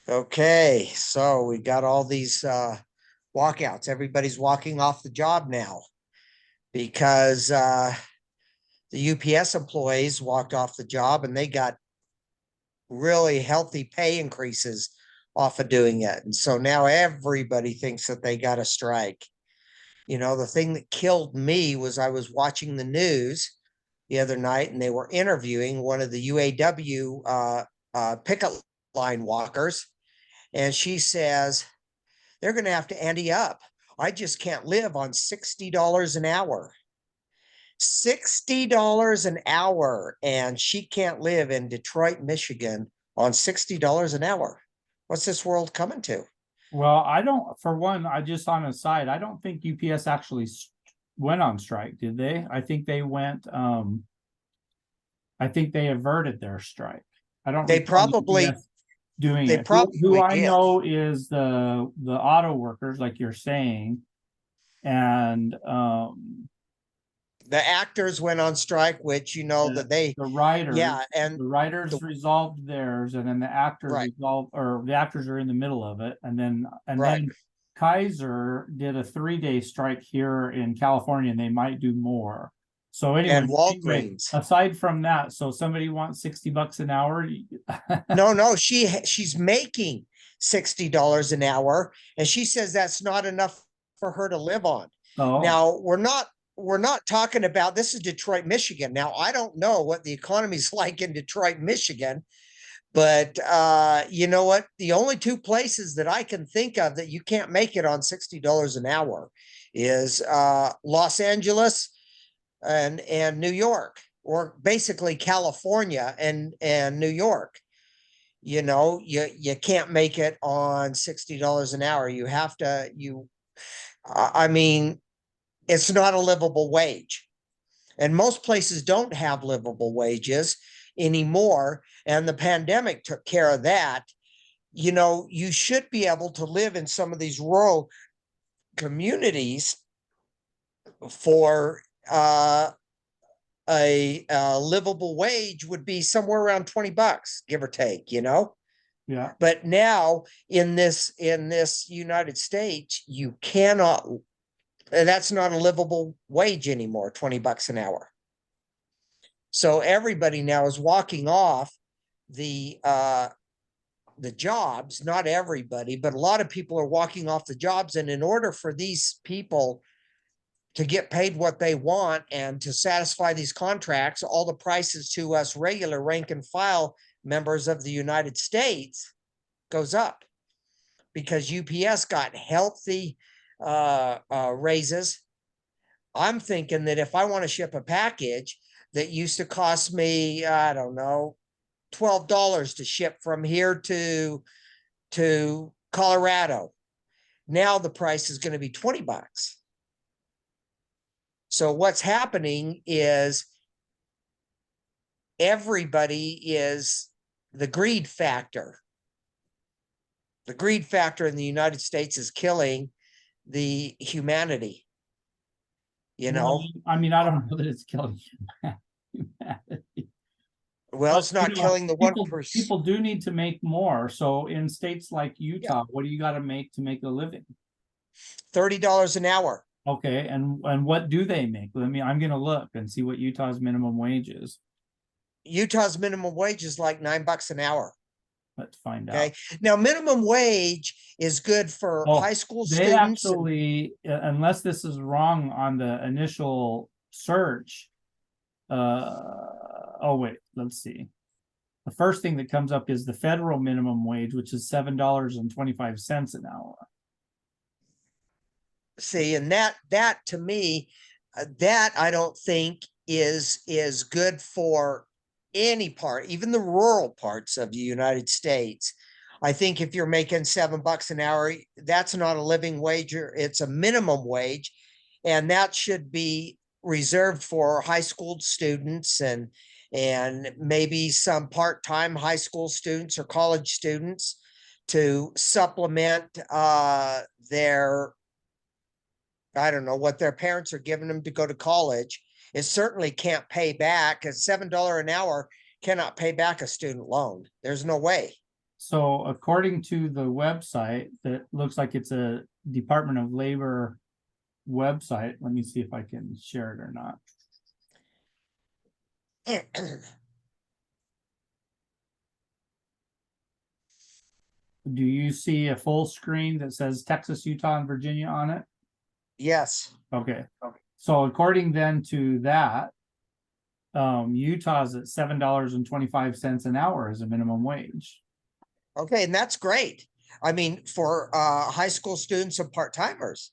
Okay, so we got all these walkouts. Everybody's walking off the job now because the UPS employees walked off the job and they got really healthy pay increases off of doing it. And so now everybody thinks that they got a strike. You know, the thing that killed me was I was watching the news the other night and they were interviewing one of the UAW picket line walkers. And she says, they're going to have to ante up. I just can't live on $60 an hour. $60 an hour. And she can't live in Detroit, Michigan on $60 an hour. What's this world coming to? Well, I don't, for one, I just on a side, I don't think UPS actually went on strike, did they? I think they averted their strike. I don't They recall probably UPS doing they it. Who probably I did. know is the auto workers, like you're saying, and The actors went on strike, which you know the that they, the writers, yeah, and the writers the resolved theirs, and then the actors right, resolved, or the actors are in the middle of it, and right, then Kaiser did a 3-day strike here in California, and they might do more. So and anyway, Walgreens. aside from that, so somebody wants $60 an hour. No, she's making $60 an hour, and she says that's not enough for her to live on. Oh, Now we're not talking about, this is Detroit, Michigan. Now I don't know what the economy's like in Detroit, Michigan, but you know what? The only two places that I can think of that you can't make it on $60 an hour is Los Angeles and New York, or basically California and New York. You know, you can't make it on $60 an hour. You have to, I mean, it's not a livable wage. And most places don't have livable wages anymore. And the pandemic took care of that. You know, you should be able to live in some of these rural communities for a livable wage would be somewhere around $20, give or take, you know? yeah. But now in this United States, you cannot, that's not a livable wage anymore, $20 an hour. So everybody now is walking off the the jobs, not everybody, but a lot of people are walking off the jobs. And in order for these people to get paid what they want and to satisfy these contracts, all the prices to us regular rank and file members of the United States goes up because UPS got healthy raises. I'm thinking that if I want to ship a package that used to cost me, I don't know, $12 to ship from here to Colorado, now the price is going to be $20. So what's happening is everybody is the greed factor. The greed factor in the United States is killing the humanity. You Well, know, I don't know that it's killing humanity. well, But it's not killing the one person. people do need to make more. So in states like Yeah, Utah, what do you got to make a living? $30 an hour. Okay, and what do they make? I'm gonna look and see what Utah's minimum wage is. Utah's minimum wage is like $9 an hour. Let's find Okay. out. Now, minimum wage is good for Oh, high school they students. And actually, unless this is wrong on the initial search, oh wait, let's see. The first thing that comes up is the federal minimum wage, which is $7.25 an hour. see, and that to me, that I don't think is good for any part, even the rural parts of the United States. I think if you're making $7 an hour, that's not a living wage, or it's a minimum wage, and that should be reserved for high school students and maybe some part-time high school students or college students to supplement their, I don't know, what their parents are giving them to go to college. It certainly can't pay back, because $7 an hour cannot pay back a student loan. There's no way. So according to the website, that looks like it's a Department of Labor website. Let me see if I can share it or not. Do you see a full screen that says Texas, Utah, and Virginia on it? Yes. Okay. So according then to that, Utah's at $7.25 an hour as a minimum wage. Okay, and that's great. I mean, for high school students and part-timers,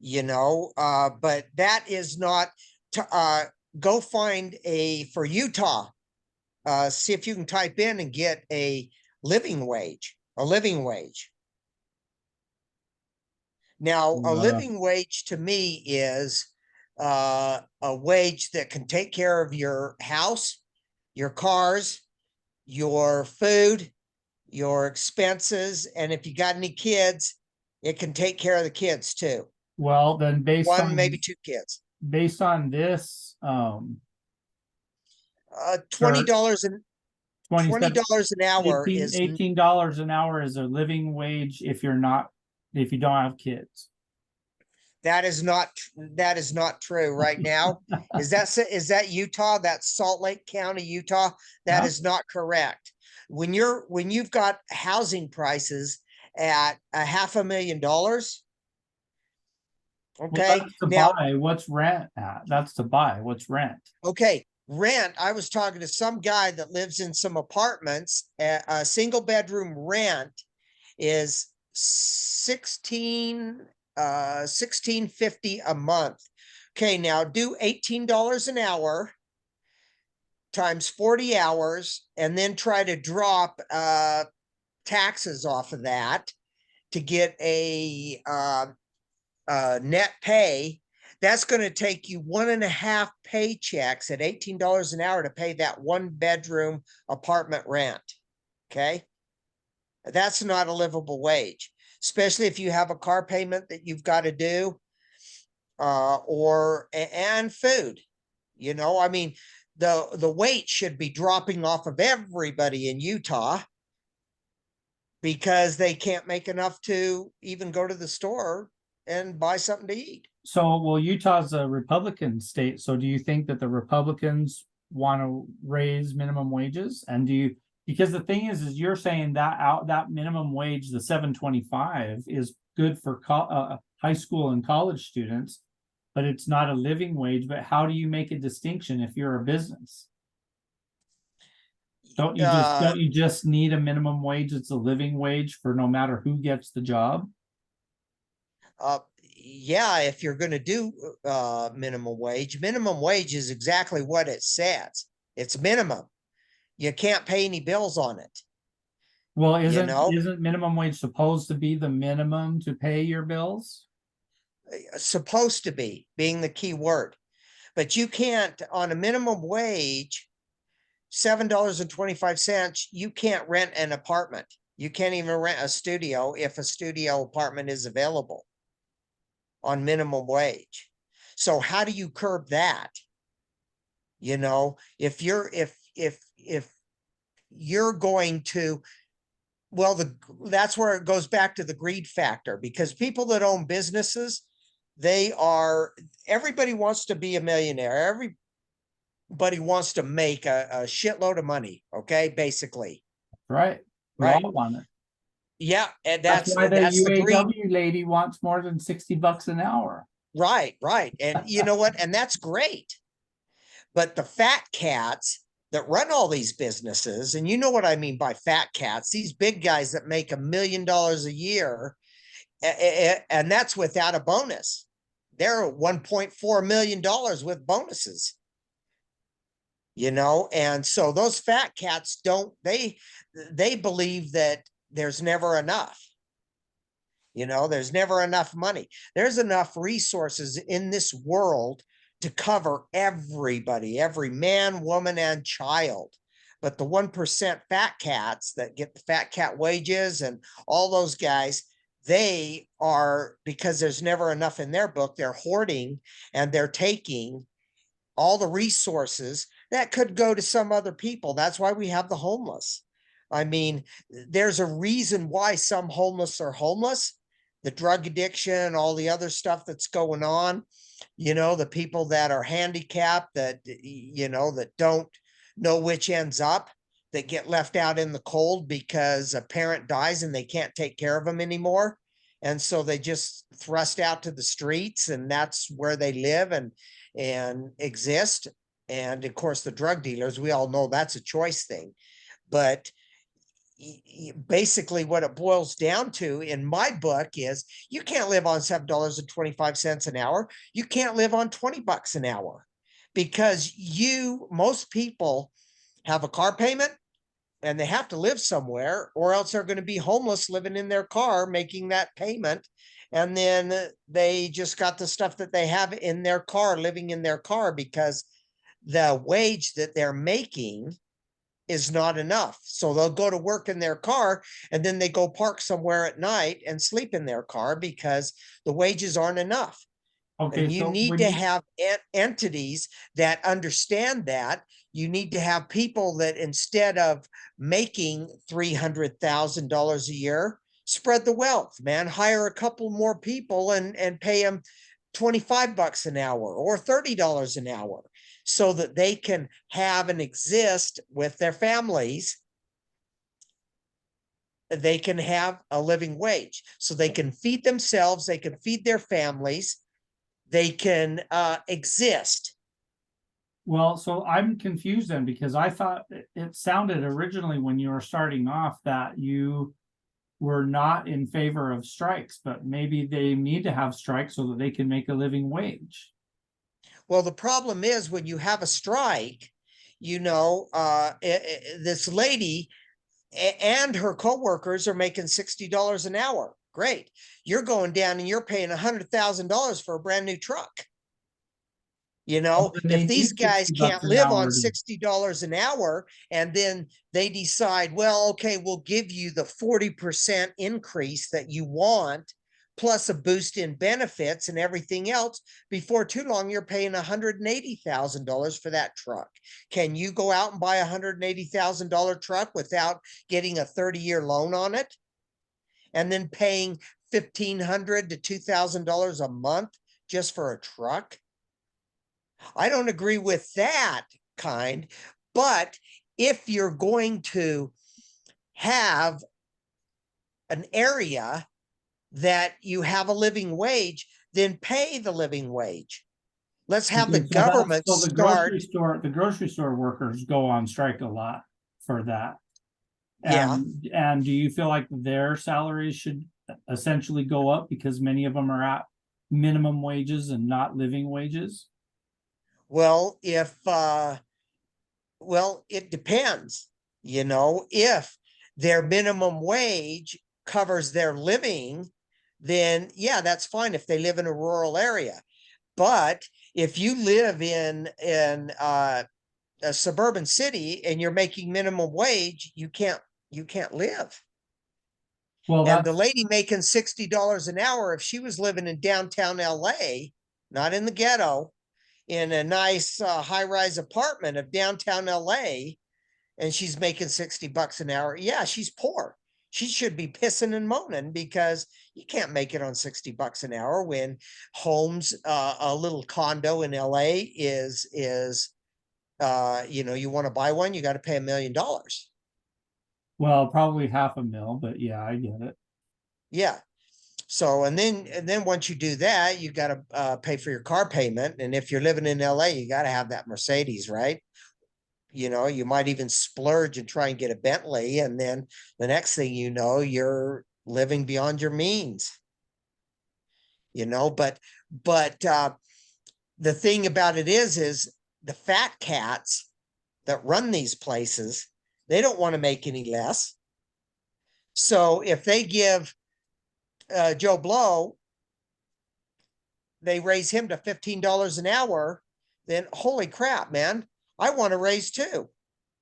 but that is not to go find for Utah. See if you can type in and get a living wage. Now, a living wage to me is a wage that can take care of your house, your cars, your food, your expenses, and if you got any kids, it can take care of the kids too. Well, then One, maybe two kids. based on this, $20 an $20 an hour is $18 an hour is a living wage if you don't have kids. that is not true right now. Is that Utah? That's Salt Lake County, Utah. That Yeah. is not correct. When you've got housing prices at $500,000. Okay. Well, that's to Now, buy. What's rent at? That's to buy. What's rent? okay, rent. I was talking to some guy that lives in some apartments. A single bedroom rent is $16.50 a month. Okay, now do $18 an hour times 40 hours, and then try to drop taxes off of that to get a net pay. That's going to take you 1.5 paychecks at $18 an hour to pay that one bedroom apartment rent. Okay. That's not a livable wage, especially if you have a car payment that you've got to do, and food. I mean, the weight should be dropping off of everybody in Utah because they can't make enough to even go to the store and buy something to eat. So, well, Utah's a Republican state. So do you think that the Republicans want to raise minimum wages? And because the thing is you're saying that minimum wage, the $7.25 is good for high school and college students, but it's not a living wage. But how do you make a distinction if you're a business? Don't you just need a minimum wage? It's a living wage for no matter who gets the job. Yeah, if you're going to do minimum wage is exactly what it says. It's minimum. You can't pay any bills on it. Well, isn't minimum wage supposed to be the minimum to pay your bills? Supposed to be, being the key word. But you can't, on a minimum wage, $7.25, you can't rent an apartment. You can't even rent a studio if a studio apartment is available on minimum wage. So how do you curb that? If you're going to, well, that's where it goes back to the greed factor, because people that own businesses, everybody wants to be a millionaire. Everybody wants to make a shitload of money. Okay. Basically. Right. We all want it. Yeah. And that's why the UAW greed lady wants more than $60 an hour. Right. And you know what? And that's great. But the fat cats that run all these businesses, and you know what I mean by fat cats, these big guys that make $1 million a year, and that's without a bonus. They're $1.4 million with bonuses. And so those fat cats they believe that there's never enough. There's never enough money. There's enough resources in this world to cover everybody, every man, woman, and child. But the 1% fat cats that get the fat cat wages and all those guys, they are, because there's never enough in their book, they're hoarding and they're taking all the resources that could go to some other people. That's why we have the homeless. I mean, there's a reason why some homeless are homeless. The drug addiction, all the other stuff that's going on, the people that are handicapped, that, that don't know which ends up, that get left out in the cold because a parent dies and they can't take care of them anymore. And so they just thrust out to the streets, and that's where they live and exist. And of course, the drug dealers, we all know that's a choice thing. But basically what it boils down to in my book is you can't live on $7.25 an hour. You can't live on $20 an hour, because most people have a car payment and they have to live somewhere, or else they're going to be homeless living in their car making that payment. And then they just got the stuff that they have in their car, living in their car, because the wage that they're making is not enough. So they'll go to work in their car, and then they go park somewhere at night and sleep in their car because the wages aren't enough. Okay, And you so need when to you, have entities that understand that. You need to have people that, instead of making $300,000 a year, spread the wealth, man. Hire a couple more people and pay them $25 an hour or $30 an hour, so that they can have and exist with their families. They can have a living wage, so they can feed themselves, they can feed their families, they can exist. well, so I'm confused then, because I thought it sounded originally when you were starting off that you were not in favor of strikes, but maybe they need to have strikes so that they can make a living wage. Well, the problem is when you have a strike, this lady and her coworkers are making $60 an hour. Great. You're going down and you're paying $100,000 for a brand new truck. Well, then they If these need guys 60 can't bucks an live on hour to, $60 an hour, and then they decide, well, okay, we'll give you the 40% increase that you want, plus a boost in benefits and everything else, before too long, you're paying $180,000 for that truck. Can you go out and buy a $180,000 truck without getting a 30-year loan on it, and then paying $1,500 to $2,000 a month just for a truck? I don't agree with that kind, but if you're going to have an area that you have a living wage, then pay the living wage. Let's have the okay, so that's, government so start. the grocery store workers go on strike a lot for that. Yeah. And do you feel like their salaries should essentially go up because many of them are at minimum wages and not living wages? Well, it depends. If their minimum wage covers their living, then yeah, that's fine if they live in a rural area. But if you live in a suburban city and you're making minimum wage, you can't live. Well, And the that's, lady making $60 an hour, if she was living in downtown LA, not in the ghetto, in a nice high-rise apartment of downtown LA, and she's making $60 an hour, yeah, she's poor. She should be pissing and moaning, because you can't make it on $60 an hour when homes, a little condo in LA is you want to buy one, you got to pay $1 million. well, probably half a mil, but yeah, I get it. Yeah. So, and then once you do that, you got to pay for your car payment. And if you're living in LA, you got to have that Mercedes, right? You might even splurge and try and get a Bentley. And then the next thing you know, you're living beyond your means, but the thing about it is the fat cats that run these places, they don't want to make any less. So if they give Joe Blow, they raise him to $15 an hour, then holy crap, man, I want to raise too.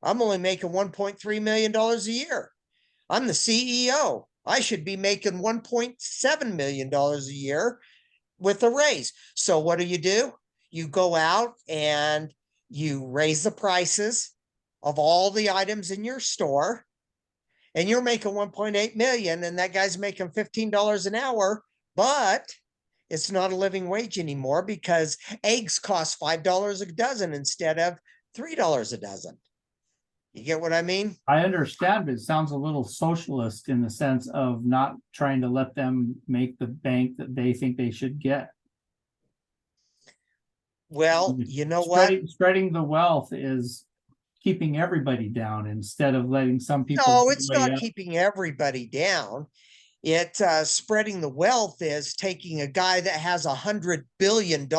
I'm only making $1.3 million a year. I'm the CEO. I should be making $1.7 million a year with a raise. So what do? You go out and you raise the prices of all the items in your store. and you're making 1.8 million and that guy's making $15 an hour, but it's not a living wage anymore because eggs cost $5 a dozen instead of $3 a dozen. You get what I mean? I understand, but it sounds a little socialist in the sense of not trying to let them make the bank that they think they should get. Well, you know what? Spreading the wealth is keeping everybody down instead of letting some people. No, it's way not up. keeping everybody down. It spreading the wealth is taking a guy that has $100 billion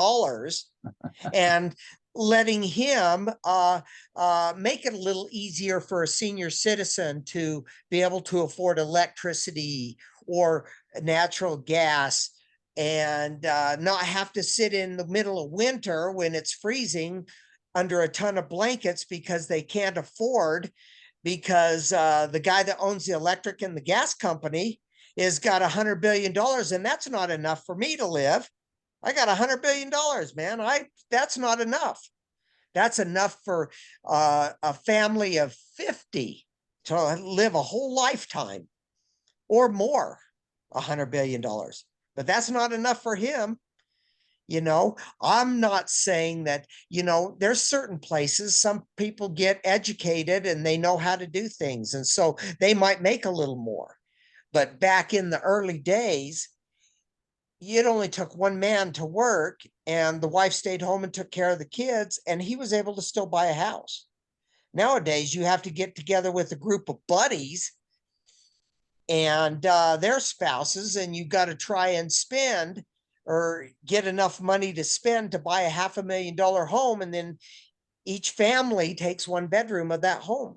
and letting him make it a little easier for a senior citizen to be able to afford electricity or natural gas and not have to sit in the middle of winter when it's freezing under a ton of blankets because they can't afford, because the guy that owns the electric and the gas company is got $100 billion, and that's not enough for me to live. I got $100 billion, man. That's not enough. That's enough for a family of 50 to live a whole lifetime or more, $100 billion. But that's not enough for him. You know, I'm not saying that, you know, there's certain places, some people get educated and they know how to do things. And so they might make a little more. But back in the early days, it only took one man to work and the wife stayed home and took care of the kids and he was able to still buy a house. Nowadays, you have to get together with a group of buddies and their spouses, and you got to try and spend or get enough money to spend to buy a $500,000 home. And then each family takes one bedroom of that home.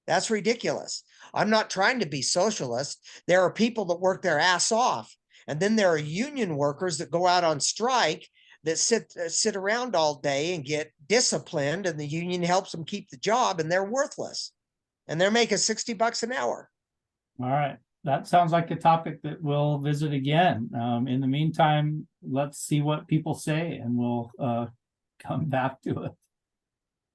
That's ridiculous. I'm not trying to be socialist. There are people that work their ass off. And then there are union workers that go out on strike that sit around all day and get disciplined, and the union helps them keep the job, and they're worthless. And they're making $60 an hour. All right. That sounds like a topic that we'll visit again. In the meantime, let's see what people say and we'll come back to it.